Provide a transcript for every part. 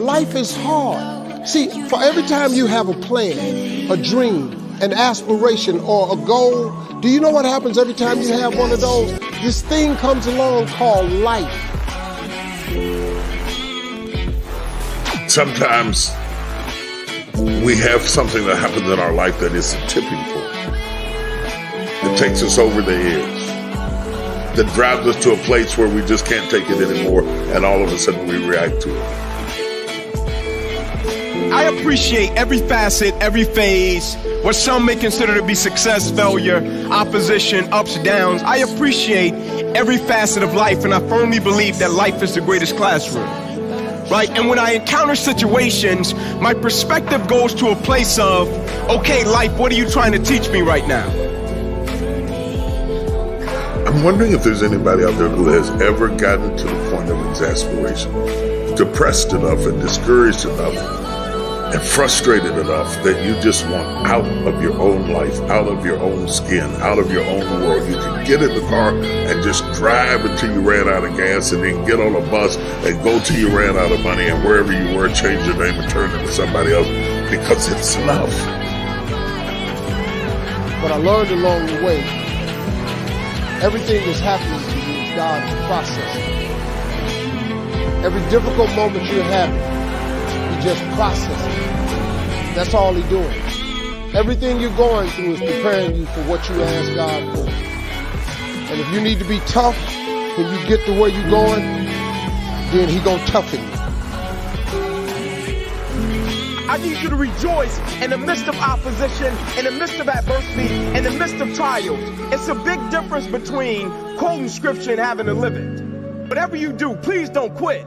Life is hard. See, for every time you have a plan, a dream, an aspiration, or a goal, do you know what happens every time you have one of those? This thing comes along called life. Sometimes we have something that happens in our life that is a tipping point. It takes us over the edge. That drives us to a place where we just can't take it anymore, and all of a sudden we react to it. I appreciate every facet, every phase, what some may consider to be success, failure, opposition, ups, downs. I appreciate every facet of life, and I firmly believe that life is the greatest classroom. Right? And when I encounter situations, my perspective goes to a place of, okay, life, what are you trying to teach me right now? I'm wondering if there's anybody out there who has ever gotten to the point of exasperation, depressed enough and discouraged enough and frustrated enough that you just want out of your own life, out of your own skin, out of your own world. You can get in the car and just drive until you ran out of gas, and then get on a bus and go till you ran out of money, and wherever you were, change your name and turn into somebody else, because it's enough. But I learned along the way, everything that's happening to you is God's process. Every difficult moment you're having, He just processing. That's all He's doing. Everything you're going through is preparing you for what you ask God for. And if you need to be tough when you get to where you're going, then He gonna toughen you. I need you to rejoice in the midst of opposition, in the midst of adversity, in the midst of trials. It's a big difference between quoting scripture and having to live it. Whatever you do, please don't quit.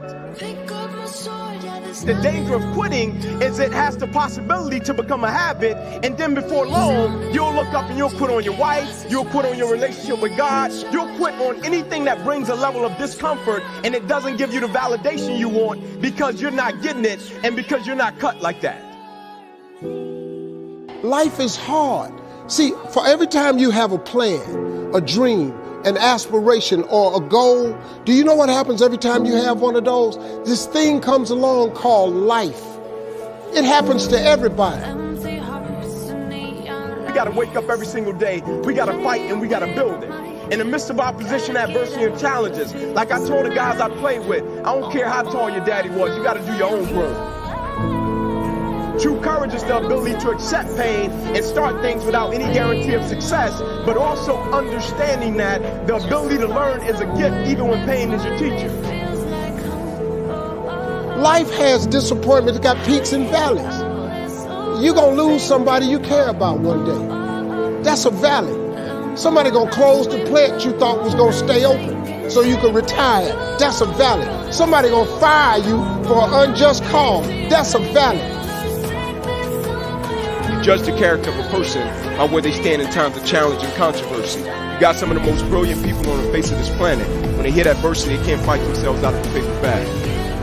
The danger of quitting is it has the possibility to become a habit, and then before long, you'll look up and you'll quit on your wife, you'll quit on your relationship with God, you'll quit on anything that brings a level of discomfort, and it doesn't give you the validation you want because you're not getting it and because you're not cut like that. Life is hard. See, for every time you have a plan, a dream, an aspiration, or a goal, do you know what happens every time you have one of those? This thing comes along called life. It happens to everybody. We gotta wake up every single day. We gotta fight and we gotta build it. In the midst of opposition, adversity, and challenges, like I told the guys I played with, I don't care how tall your daddy was, you gotta do your own growth. True courage is the ability to accept pain and start things without any guarantee of success, but also understanding that the ability to learn is a gift even when pain is your teacher. Life has disappointment. It's got peaks and valleys. You're going to lose somebody you care about one day. That's a valley. Somebody going to close the plant you thought was going to stay open so you can retire. That's a valley. Somebody going to fire you for an unjust cause. That's a valley. Judge the character of a person by where they stand in times of challenge and controversy. You got some of the most brilliant people on the face of this planet. When they hit adversity, they can't fight themselves out of the paper bag.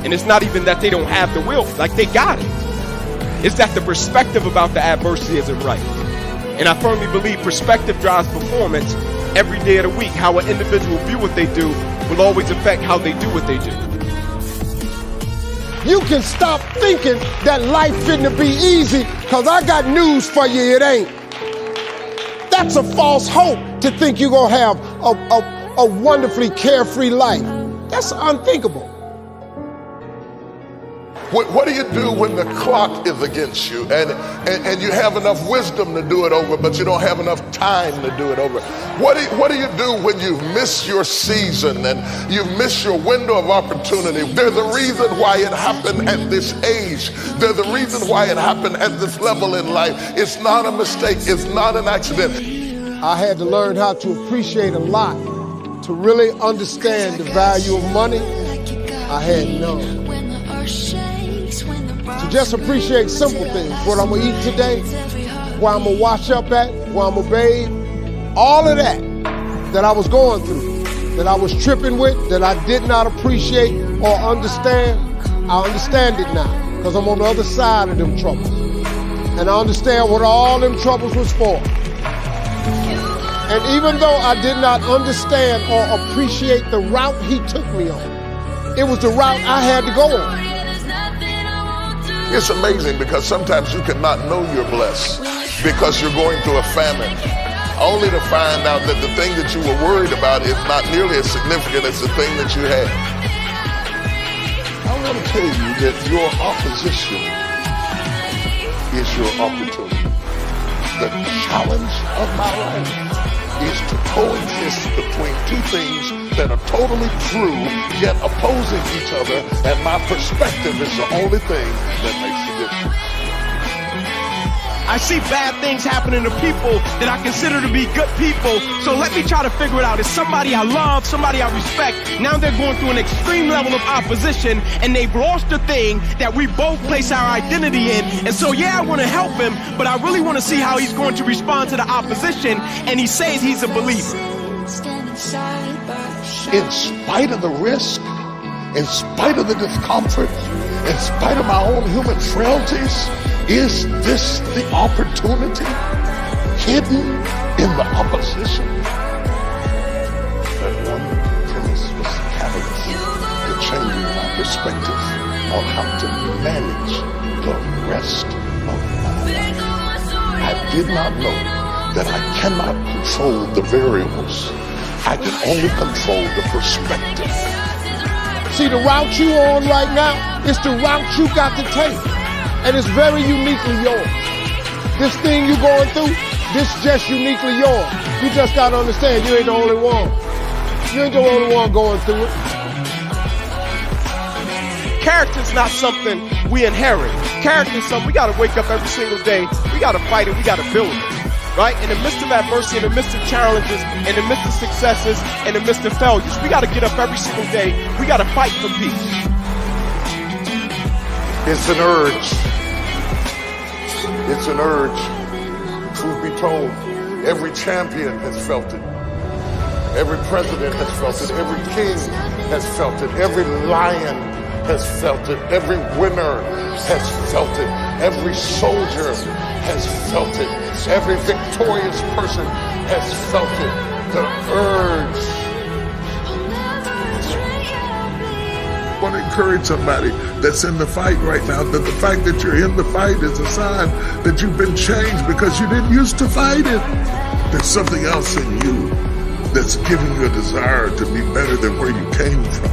And it's not even that they don't have the will, like they got it. It's that the perspective about the adversity isn't right. And I firmly believe perspective drives performance every day of the week. How an individual view what they do will always affect how they do what they do. You can stop thinking that life finna be easy, because I got news for you, it ain't. That's a false hope to think you're gonna have a wonderfully carefree life. That's unthinkable. What do you do when the clock is against you and you have enough wisdom to do it over, but you don't have enough time to do it over? What do you do when you miss your season and you miss your window of opportunity? There's a reason why it happened at this age. There's a reason why it happened at this level in life. It's not a mistake. It's not an accident. I had to learn how to appreciate a lot. To really understand the value of money, I had none. To just appreciate simple things, what I'm gonna eat today, where I'm gonna wash up at, where I'm gonna bathe, all of that I was going through, that I was tripping with, that I did not appreciate or understand, I understand it now, because I'm on the other side of them troubles. And I understand what all them troubles was for. And even though I did not understand or appreciate the route He took me on, it was the route I had to go on. It's amazing because sometimes you cannot know you're blessed because you're going through a famine, only to find out that the thing that you were worried about is not nearly as significant as the thing that you had. I want to tell you that your opposition is your opportunity. The challenge of my life is to coexist between two things that are totally true, yet opposing each other, and my perspective is the only thing that makes the difference. I see bad things happening to people that I consider to be good people, so let me try to figure it out. It's somebody I love, somebody I respect. Now they're going through an extreme level of opposition, and they've lost the thing that we both place our identity in. And so, yeah, I want to help him, but I really want to see how he's going to respond to the opposition, and he says he's a believer. In spite of the risk, in spite of the discomfort, in spite of my own human frailties, is this the opportunity hidden in the opposition? That one premise was the catalyst to changing my perspective on how to manage the rest of my life. I did not know that I cannot control the variables. I can only control the perspective. See, the route you on right now is the route you got to take. And it's very uniquely yours. This thing you're going through, this just uniquely yours. You just got to understand you ain't the only one. You ain't the only one going through it. Character's not something we inherit. Character's something we got to wake up every single day. We got to fight it. We got to build it. Right? In the midst of adversity, in the midst of challenges, in the midst of successes, in the midst of failures, we got to get up every single day. We got to fight for peace. It's an urge. It's an urge. Truth be told, every champion has felt it. Every president has felt it. Every king has felt it. Every lion has felt it. Every winner has felt it. Every soldier has felt it. Every victorious person has felt it. The urge. I want to encourage somebody that's in the fight right now that the fact that you're in the fight is a sign that you've been changed because you didn't used to fight it. There's something else in you that's giving you a desire to be better than where you came from,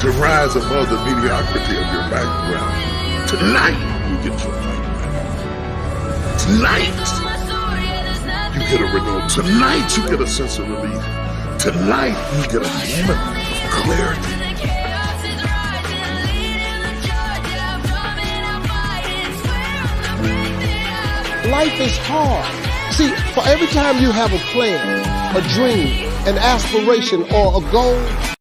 to rise above the mediocrity of your background. Tonight, you get your fight back. Tonight, you get a renewal. Tonight, you get a sense of relief. Tonight, you get a moment of clarity. Life is hard. See, for every time you have a plan, a dream, an aspiration, or a goal,